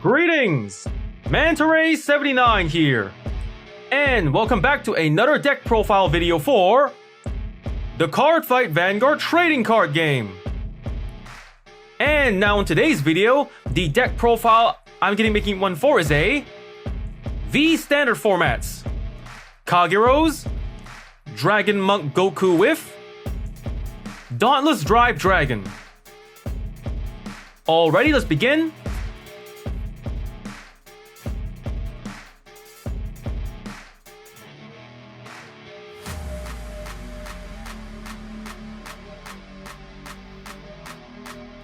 Greetings! Mantaray79 here, and welcome back to another deck profile video for the Cardfight Vanguard trading card game. And now in today's video, the deck profile I'm going to be making one for is a V standard formats, Kagero's, Dragon Monk Goku with Dauntless Drive Dragon. Alrighty, let's begin.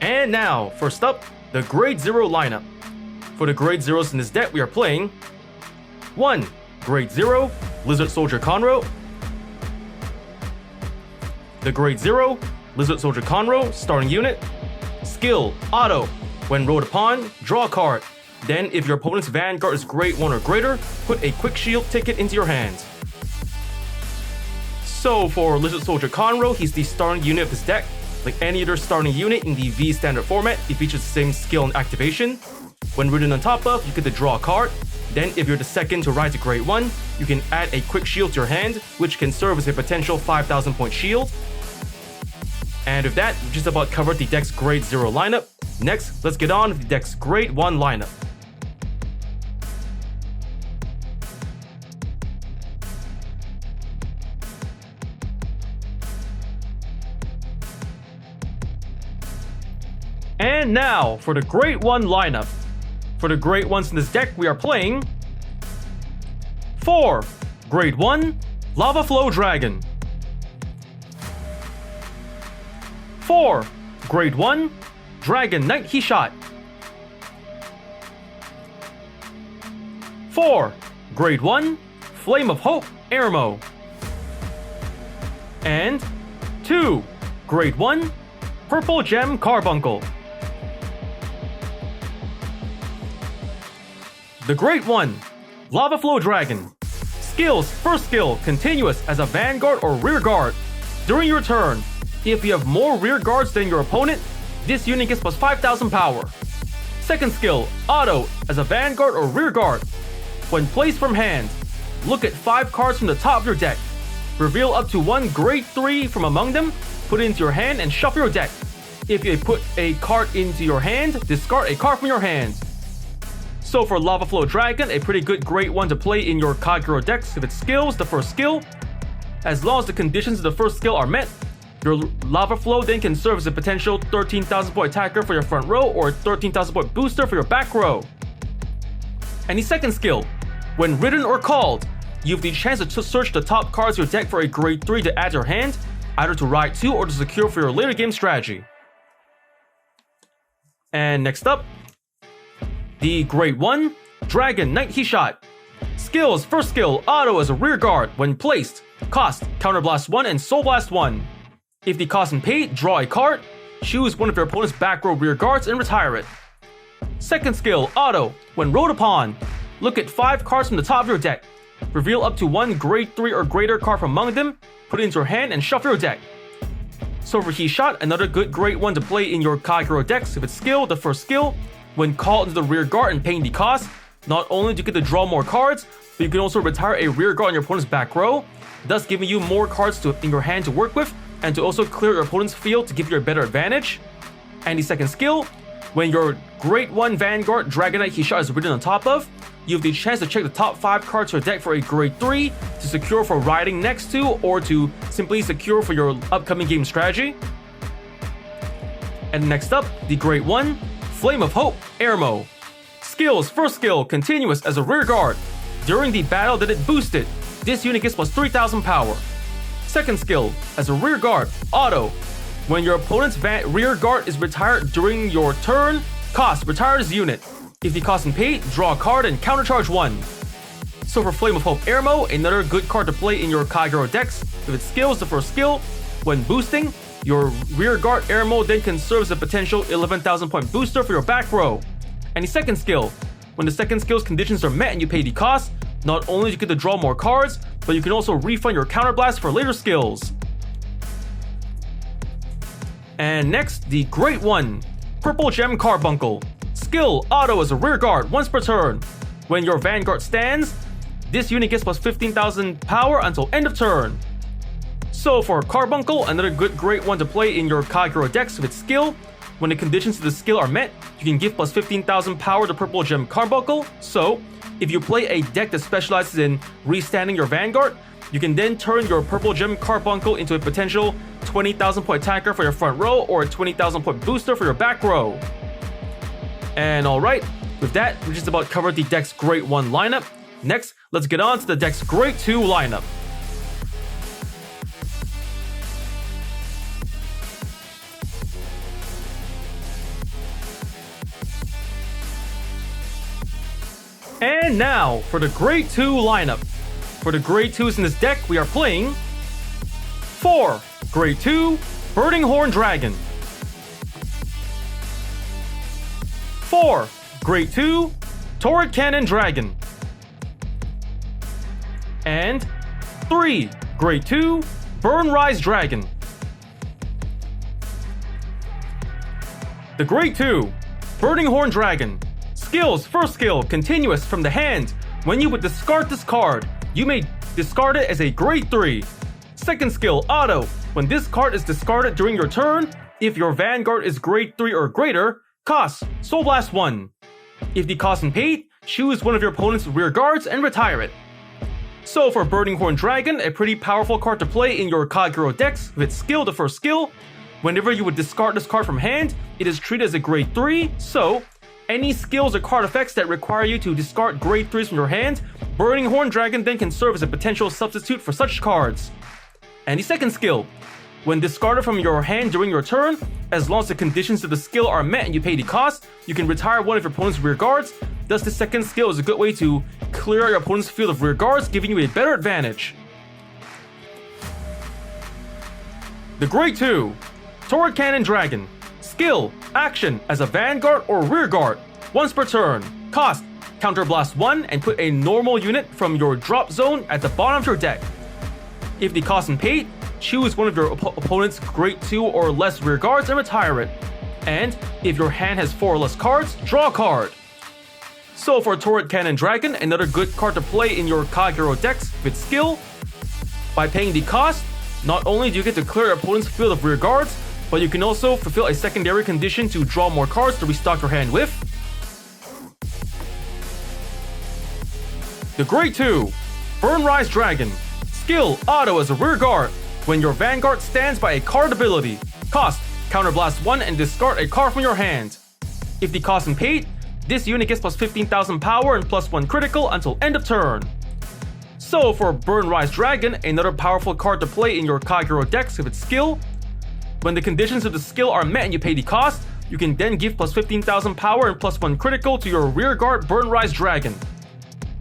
And now, first up, the Grade 0 lineup. For the Grade 0s in this deck, we are playing 1. Grade 0, Lizard Soldier Conroe. The Grade 0, Lizard Soldier Conroe, starting unit. Skill, auto. When rolled upon, draw a card. Then, if your opponent's Vanguard is Grade 1 or greater, put a Quick Shield ticket into your hand. So for Lizard Soldier Conroe, he's the starting unit of this deck. Like any other starting unit in the V standard format, it features the same skill and activation. When written on top of, you get to draw a card. Then if you're the second to rise to Grade 1, you can add a Quick Shield to your hand, which can serve as a potential 5,000 point shield. And with that, we just about covered the deck's Grade 0 lineup. Next, let's get on with the deck's Grade 1 lineup. And now, for the Grade 1 lineup. For the Grade 1s in this deck, we are playing 4. Grade 1, Lava Flow Dragon. 4. Grade 1, Dragon Knight He-Shot. 4. Grade 1, Flame of Hope Airmo. And 2. Grade 1, Purple Gem Carbuncle. The Grade 1, Lava Flow Dragon. Skills, first skill, continuous as a Vanguard or Rear Guard. During your turn, if you have more Rear Guards than your opponent, this unit gets plus 5,000 power. Second skill, auto, as a Vanguard or Rear Guard. When placed from hand, look at 5 cards from the top of your deck. Reveal up to 1 Grade 3 from among them, put it into your hand and shuffle your deck. If you put a card into your hand, discard a card from your hand. So for Lava Flow Dragon, a pretty good Grade 1 to play in your Kagero decks if its skills, the first skill. As long as the conditions of the first skill are met, your Lava Flow then can serve as a potential 13,000 point attacker for your front row or 13,000 point booster for your back row. And the second skill, when written or called, you have the chance to search the top cards of your deck for a Grade 3 to add to your hand, either to ride to or to secure for your later game strategy. And next up, the Grade 1, Dragon Knight He-Shot. Skills, first skill, auto as a Rear Guard. When placed, cost, Counterblast 1 and Soul Blast 1. If the cost and paid, draw a card, choose one of your opponent's back row Rear Guards and retire it. Second skill, auto. When rolled upon, look at 5 cards from the top of your deck. Reveal up to 1 Grade 3 or greater card from among them, put it into your hand and shuffle your deck. So for He-Shot, another good Grade 1 to play in your Kagero decks if its skill, the first skill, when called into the Rear Guard and paying the cost, not only do you get to draw more cards, but you can also retire a Rear Guard on your opponent's back row, thus giving you more cards in your hand to work with, and to also clear your opponent's field to give you a better advantage. And the second skill, when your Grade 1 Vanguard Dragon Knight He-Shot is written on top of, you have the chance to check the top 5 cards of your deck for a Grade 3 to secure for riding next to, or to simply secure for your upcoming game strategy. And next up, the Grade 1, Flame of Hope Airmo. Skills, first skill, continuous as a Rear Guard. During the battle that it boosted, this unit gets plus 3,000 power. Second skill, as a Rear Guard, auto. When your opponent's Rear Guard is retired during your turn, cost, retire this unit. If the cost and paid, draw a card and countercharge 1. So for Flame of Hope Airmo, another good card to play in your Kagero decks. If its skill is the first skill, when boosting, your Rear Guard Airmo then can serve as a potential 11,000 point booster for your back row. And the second skill, when the second skill's conditions are met and you pay the cost, not only do you get to draw more cards, but you can also refund your counterblast for later skills. And next, the Great One, Purple Gem Carbuncle. Skill, auto as a rear guard once per turn. When your Vanguard stands, this unit gets plus 15,000 power until end of turn. So for Carbuncle, another great one to play in your Kagero decks with skill. When the conditions of the skill are met, you can give plus 15,000 power to Purple Gem Carbuncle. So if you play a deck that specializes in restanding your Vanguard, you can then turn your Purple Gem Carbuncle into a potential 20,000 point attacker for your front row or a 20,000 point booster for your back row. And alright, with that, we just about covered the deck's Great 1 lineup. Next, let's get on to the deck's Great 2 lineup. And now, for the Great 2 lineup. For the Great 2s in this deck, we are playing 4 Great 2 Burning Horn Dragon, 4 Great 2 Turret Cannon Dragon, and 3 Great 2 Burn Rise Dragon. The Great 2 Burning Horn Dragon. Skills, first skill, continuous from the hand. When you would discard this card, you may discard it as a grade 3. Second skill, auto. When this card is discarded during your turn, if your Vanguard is grade 3 or greater, cost Soul Blast 1. If the cost is paid, choose one of your opponent's rear guards and retire it. So for Burning Horn Dragon, a pretty powerful card to play in your Kagero decks with skill, the first skill. Whenever you would discard this card from hand, it is treated as a grade 3, so any skills or card effects that require you to discard grade 3s from your hand, Burning Horn Dragon then can serve as a potential substitute for such cards. And the second skill. When discarded from your hand during your turn, as long as the conditions of the skill are met and you pay the cost, you can retire one of your opponent's rear guards. Thus, the second skill is a good way to clear out your opponent's field of rear guards, giving you a better advantage. The Grade 2 Turret Cannon Dragon. Skill, action as a Vanguard or rear guard, once per turn. Cost, counterblast 1 and put a normal unit from your drop zone at the bottom of your deck. If the cost is paid, choose one of your opponent's grade 2 or less rear guards and retire it. And if your hand has 4 or less cards, draw a card. So for Turret Cannon Dragon, another good card to play in your Kagero decks with skill. By paying the cost, not only do you get to clear your opponent's field of rear guards, but you can also fulfill a secondary condition to draw more cards to restock your hand with. The Grade 2 Burn Rise Dragon. Skill, auto as a rear guard. When your Vanguard stands by a card ability, cost, counterblast 1 and discard a card from your hand. If the cost is paid, this unit gets plus 15,000 power and plus 1 critical until end of turn. So for Burn Rise Dragon, another powerful card to play in your Kagero decks with its skill. When the conditions of the skill are met and you pay the cost, you can then give plus 15,000 power and plus 1 critical to your rear guard Burn Rise Dragon.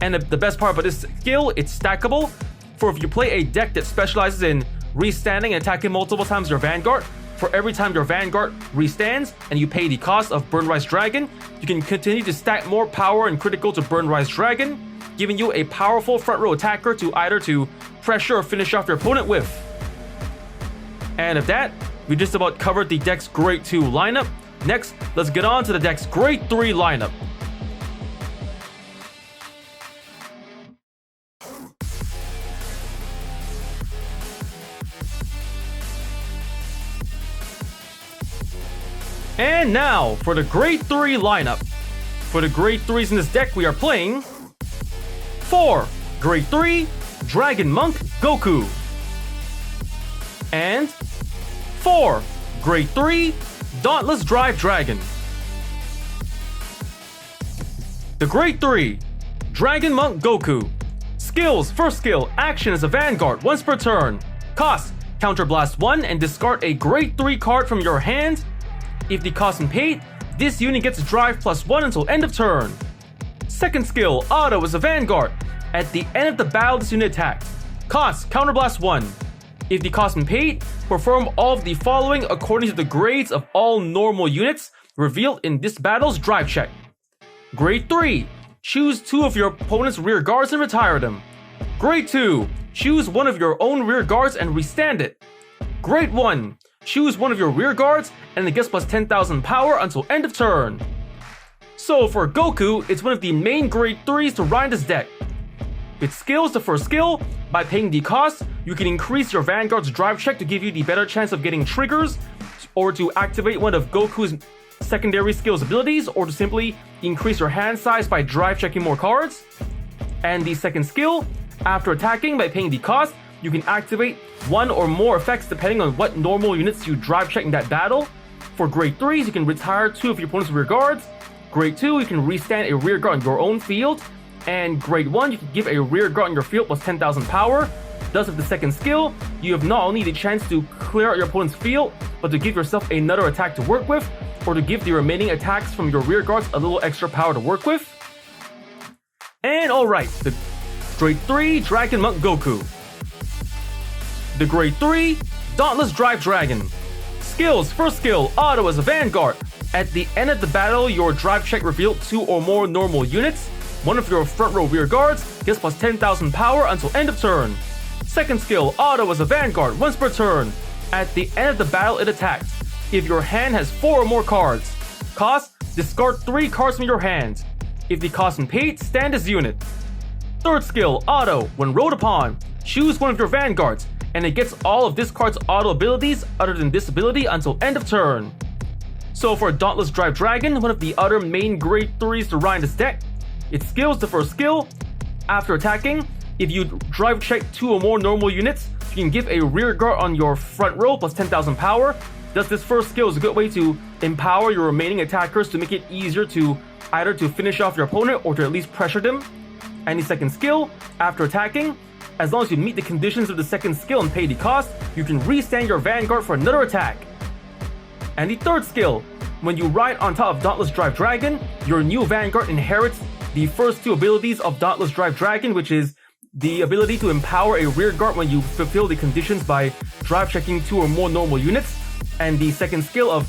And the best part about this skill, it's stackable. For if you play a deck that specializes in restanding and attacking multiple times your Vanguard, for every time your Vanguard restands and you pay the cost of Burn Rise Dragon, you can continue to stack more power and critical to Burn Rise Dragon, giving you a powerful front row attacker to either to pressure or finish off your opponent with. And with that, we just about covered the deck's Grade 2 lineup. Next, let's get on to the deck's Grade 3 lineup. And now, for the Grade 3 lineup. For the Grade 3s in this deck, we are playing 4 Grade 3 Dragon Monk Goku, and 4 Grade 3 Dauntless Drive Dragon. The Grade 3 Dragon Monk Goku. Skills, first skill, action as a Vanguard once per turn. Cost, counterblast 1 and discard a Grade 3 card from your hand. If the cost is paid, this unit gets drive plus 1 until end of turn. Second skill, auto as a Vanguard. At the end of the battle, this unit attacked. Cost, counterblast 1. If the cost is paid, perform all of the following according to the grades of all normal units revealed in this battle's drive check. Grade 3, choose 2 of your opponent's rear guards and retire them. Grade 2, choose one of your own rear guards and restand it. Grade 1, choose one of your rear guards and it gets plus 10,000 power until end of turn. So for Goku, it's one of the main grade 3s to ride this deck. Its skills, the first skill, by paying the cost, you can increase your Vanguard's drive check to give you the better chance of getting triggers, or to activate one of Goku's secondary skills abilities, or to simply increase your hand size by drive checking more cards. And the second skill, after attacking by paying the cost, you can activate one or more effects depending on what normal units you drive check in that battle. For grade 3s, you can retire 2 of your opponent's rear guards. Grade 2, you can restand a rear guard on your own field. And grade 1, you can give a rear guard on your field plus 10,000 power. Thus, with the second skill, you have not only the chance to clear out your opponent's field, but to give yourself another attack to work with, or to give the remaining attacks from your rear guards a little extra power to work with. And alright, the grade 3 Dragon Monk Goku. The grade 3 Dauntless Drive Dragon. Skills, first skill, auto as a Vanguard. At the end of the battle, your drive check revealed 2 or more normal units. One of your front row rear guards gets plus 10,000 power until end of turn. Second skill, auto as a Vanguard once per turn. At the end of the battle, it attacks. If your hand has 4 or more cards. Cost, discard 3 cards from your hand. If the cost is paid, stand this unit. Third skill, auto, when rolled upon, choose one of your Vanguards, and it gets all of this card's auto abilities other than this ability until end of turn. So for Dauntless Drive Dragon, one of the other main grade 3s to ride this deck, its skills, the first skill, after attacking, if you drive check 2 or more normal units, you can give a rear guard on your front row plus 10,000 power. Thus, this first skill is a good way to empower your remaining attackers to make it easier to either to finish off your opponent or to at least pressure them. And the second skill, after attacking, as long as you meet the conditions of the second skill and pay the cost, you can restand your Vanguard for another attack. And the third skill, when you ride on top of Dauntless Drive Dragon, your new Vanguard inherits the first 2 abilities of Dauntless Drive Dragon, which is the ability to empower a rear guard when you fulfill the conditions by drive checking 2 or more normal units, and the second skill of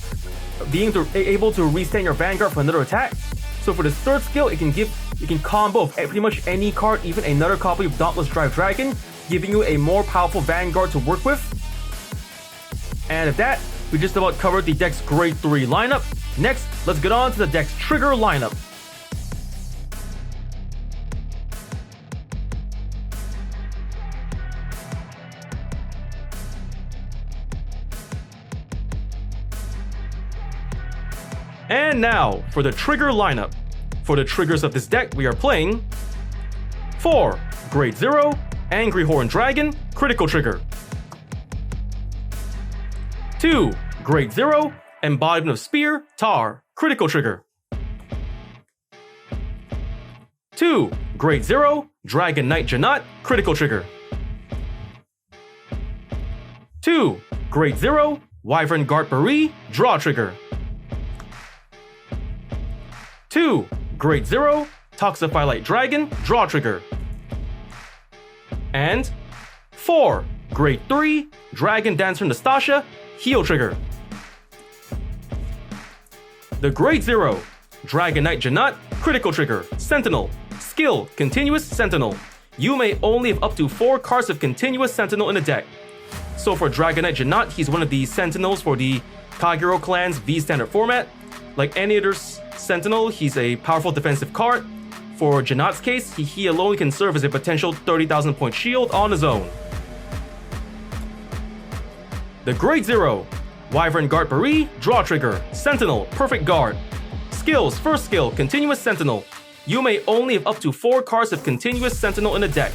being able to restand your Vanguard for another attack. So for this third skill, you can combo pretty much any card, even another copy of Dauntless Drive Dragon, giving you a more powerful Vanguard to work with. And at that, we just about covered the deck's grade 3 lineup. Next, let's get on to the deck's trigger lineup. And now, for the trigger lineup. For the triggers of this deck, we are playing 4. Grade 0, Angry Horn Dragon, critical trigger. 2. Grade 0, Embodiment of Spear, Tar, critical trigger. 2. Grade 0, Dragon Knight Janat, critical trigger. 2. Grade 0, Wyvern Guard Bari, draw trigger. 2. Grade 0, Toxify Light Dragon, draw trigger. And 4. Grade 3, Dragon Dancer Nastasia, heal trigger. The Grade 0, Dragon Knight Janat, critical trigger, Sentinel. Skill, Continuous Sentinel. You may only have up to 4 cards of Continuous Sentinel in the deck. So for Dragon Knight Janat, he's one of the Sentinels for the Kagero clan's V standard format. Like any other Sentinel, he's a powerful defensive card. For Janat's case, he alone can serve as a potential 30,000 point shield on his own. The Grade 0, Wyvern Guard Bari, draw trigger, Sentinel, perfect guard. Skills, first skill, Continuous Sentinel. You may only have up to 4 cards of Continuous Sentinel in the deck.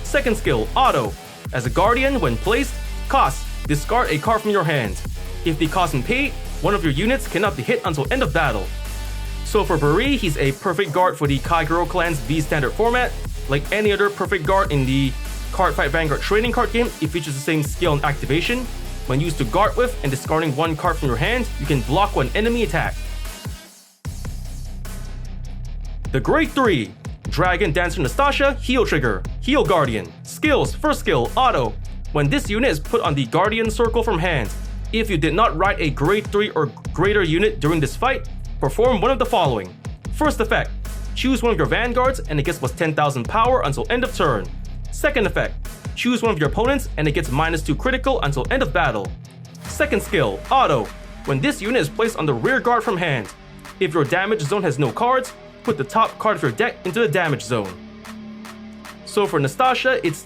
Second skill, auto. As a guardian, when placed, cost, discard a card from your hand. If the cost is paid, one of your units cannot be hit until end of battle. So for Bari, he's a perfect guard for the Kagero clan's V standard format. Like any other perfect guard in the Cardfight Vanguard trading card game, it features the same skill and activation. When used to guard with and discarding 1 card from your hand, you can block 1 enemy attack. The Grade 3, Dragon Dancer Nastasia, heal trigger, heal guardian. Skills, first skill, auto. When this unit is put on the guardian circle from hand, if you did not ride a Grade 3 or greater unit during this fight, perform one of the following. First effect, choose one of your Vanguards and it gets plus 10,000 power until end of turn. Second effect, choose one of your opponents and it gets -2 critical until end of battle. Second skill, auto. When this unit is placed on the rear guard from hand, If your damage zone has no cards, put the top card of your deck into the damage zone. So for Nastasha, it's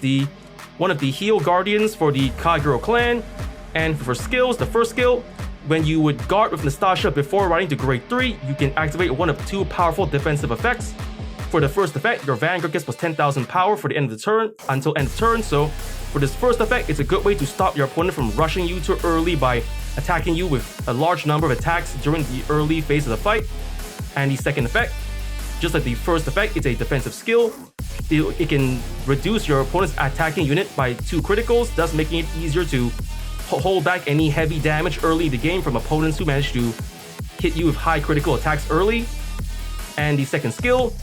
one of the heal guardians for the Kagero clan. And for skills, the first skill, when you would guard with Nastasha before riding to grade 3, you can activate one of 2 powerful defensive effects. For the first effect, your Vanguard gets plus 10,000 power for the end of the turn until end of turn. So for this first effect, it's a good way to stop your opponent from rushing you too early by attacking you with a large number of attacks during the early phase of the fight. And the second effect, just like the first effect, it's a defensive skill. It can reduce your opponent's attacking unit by 2 criticals, thus making it easier to hold back any heavy damage early in the game from opponents who manage to hit you with high critical attacks early. And the second skill,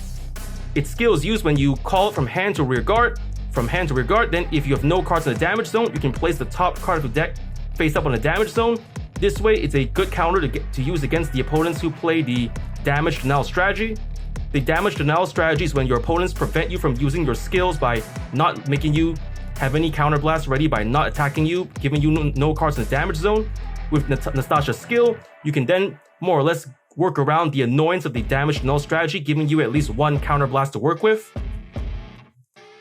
its skill is used when you call it from hand to rear guard. From hand to rear guard, then if you have no cards in the damage zone, you can place the top card of the deck face up on the damage zone. This way, it's a good counter to use against the opponents who play the damage denial strategy. The damage denial strategy is when your opponents prevent you from using your skills by not making you have any counterblast ready by not attacking you, giving you no cards in the damage zone. With Nastasha's skill, you can then more or less work around the annoyance of the damage denial strategy, giving you at least 1 counterblast to work with.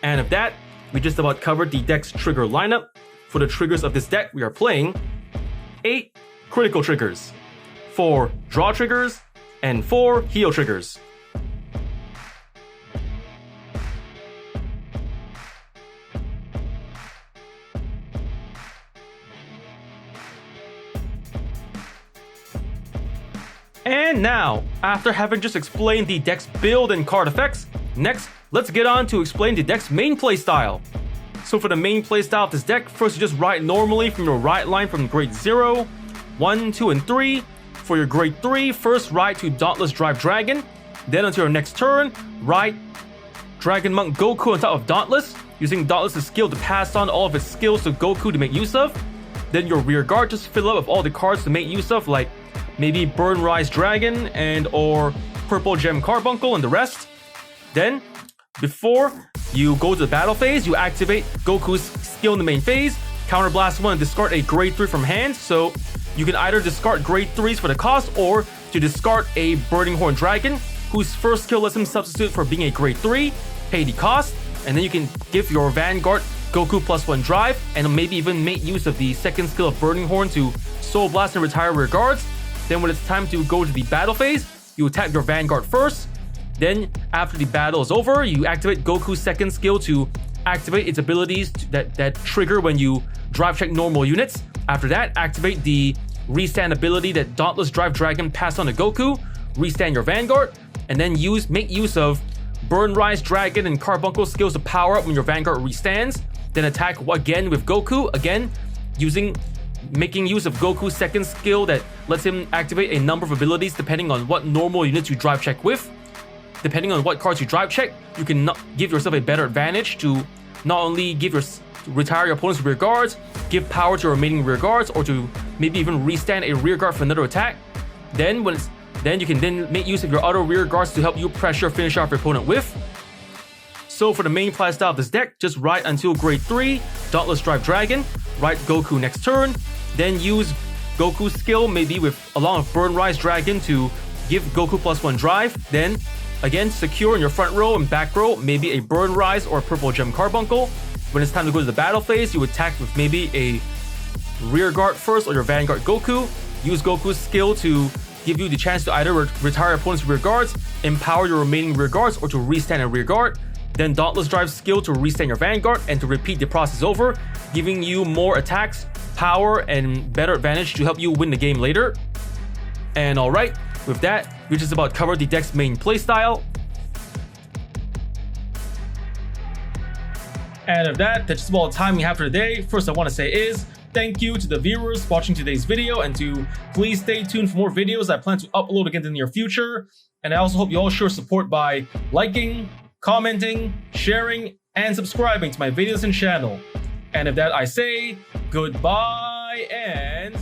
And of that, we just about covered the deck's trigger lineup. For the triggers of this deck, we are playing 8 critical triggers, 4 draw triggers, and 4 heal triggers. And now, after having just explained the deck's build and card effects, next, let's get on to explain the deck's main playstyle. So for the main playstyle of this deck, first you just ride normally from your ride line from grade 0, 1, 2, and 3. For your grade 3, first ride to Dauntless Drive Dragon. Then until your next turn, ride Dragon Monk Goku on top of Dauntless, using Dauntless' skill to pass on all of its skills to Goku to make use of. Then your rear guard just fill up with all the cards to make use of, like maybe Burn Rise Dragon and or Purple Gem Carbuncle and the rest. Then, before you go to the battle phase, you activate Goku's skill in the main phase, Counterblast 1 and discard a grade 3 from hand. So you can either discard grade 3s for the cost or to discard a Burning Horn Dragon, whose first skill lets him substitute for being a grade 3, pay the cost, and then you can give your Vanguard Goku +1 drive, and maybe even make use of the second skill of Burning Horn to Soul Blast and retire rear guards. Then when it's time to go to the battle phase, you attack your Vanguard first. Then, after the battle is over, you activate Goku's second skill to activate its abilities that trigger when you drive check normal units. After that, activate the restand ability that Dauntless Drive Dragon passed on to Goku, restand your Vanguard, and then make use of Burn Rise Dragon and Carbuncle skills to power up when your Vanguard restands. Then attack again with Goku, again making use of Goku's second skill that lets him activate a number of abilities depending on what normal units you drive check with. Depending on what cards you drive check, you can give yourself a better advantage to not only retire your opponent's rear guards, give power to remaining rear guards, or to maybe even restand a rear guard for another attack. Then you can make use of your other rear guards to help you pressure finish off your opponent with. So for the main playstyle of this deck, just ride until grade 3, Dauntless Drive Dragon, ride Goku next turn, then use Goku's skill maybe along with Burn Rise Dragon to give Goku +1 drive, then again secure in your front row and back row maybe a Burn Rise or Purple Gem Carbuncle. When it's time to go to the battle phase, you attack with maybe a rear guard first or your Vanguard Goku, use Goku's skill to give you the chance to either retire your opponent's rear guards, empower your remaining rear guards, or to restand a rear guard. Then Dauntless Drive skill to restand your Vanguard and to repeat the process over, giving you more attacks, power, and better advantage to help you win the game later. And alright, with that, we just about covered the deck's main playstyle. And of that, that's just about all the time we have for today. First I want to say is, thank you to the viewers watching today's video, and to please stay tuned for more videos I plan to upload again in the near future. And I also hope you all show support by liking, commenting, sharing, and subscribing to my videos and channel. And of that I say, goodbye and